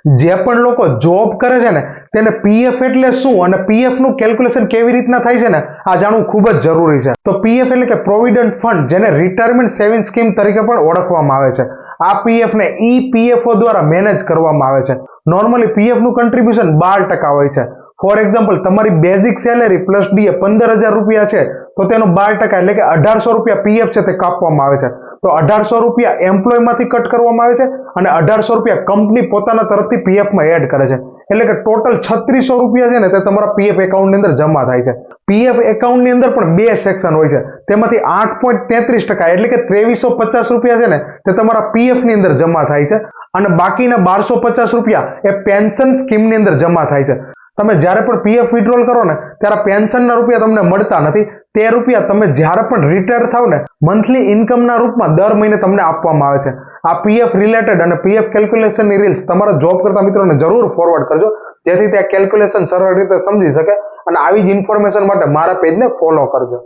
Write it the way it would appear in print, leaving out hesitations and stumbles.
જે પણ લોકો જોબ કરે છે ને તેને પીએફ એટલે શું અને પીએફ નું કેલ્ક્યુલેશન કેવી રીતના થાય છે ને આ જાણવું ખૂબ જ જરૂરી છે. તો પીએફ એટલે કે પ્રોવિડન્ટ ફંડ, જેને રિટાયરમેન્ટ સેવિંગ સ્કીમ તરીકે પણ ઓળખવામાં આવે છે. આ પીએફ ને ઈપીએફઓ દ્વારા મેનેજ કરવામાં આવે છે. નોર્મલી પીએફ નું કન્ટ્રીબ્યુશન 12% હોય છે. ફોર એક્ઝામ્પલ, તમારી બેઝિક સેલેરી પ્લસ ડીએ 15,000 રૂપિયા છે તો તેનો 12% એટલે કે 1800 રૂપિયા પીએફ છે તે કાપવામાં આવે છે. તો 1800 રૂપિયા એમ્પ્લોય માંથી કટ કરવામાં આવે છે અને 1800 રૂપિયા કંપની પોતાના તરફથી પીએફ માં એડ કરે છે. એટલે કે ટોટલ 3600 રૂપિયા છે ને તે તમારા પીએફ એકાઉન્ટ ની અંદર જમા થાય છે. પીએફ એકાઉન્ટ ની અંદર પણ બે સેક્શન હોય છે. તેમાંથી 8.33% એટલે કે 2350 રૂપિયા છે ને તે તમારા પીએફ ની અંદર જમા થાય છે અને બાકીના 1250 રૂપિયા એ પેન્શન સ્કીમ ની અંદર જમા થાય છે. તમે જ્યારે પણ પીએફ વિડ્રોલ કરો ને ત્યારે પેન્શનના રૂપિયા તમને મળતા નથી. તે રૂપિયા તમે જ્યારે પણ રિટાયર થાવ ને મંથલી ઇન્કમના રૂપમાં દર મહિને તમને આપવામાં આવે છે. આ પીએફ રિલેટેડ અને પીએફ કેલ્ક્યુલેશનની રીલ્સ તમારા જોબ કરતા મિત્રોને જરૂર ફોરવર્ડ કરજો, જેથી તે કેલ્ક્યુલેશન સરળ રીતે સમજી શકે અને આવી જ ઇન્ફોર્મેશન માટે મારા પેજને ફોલો કરજો.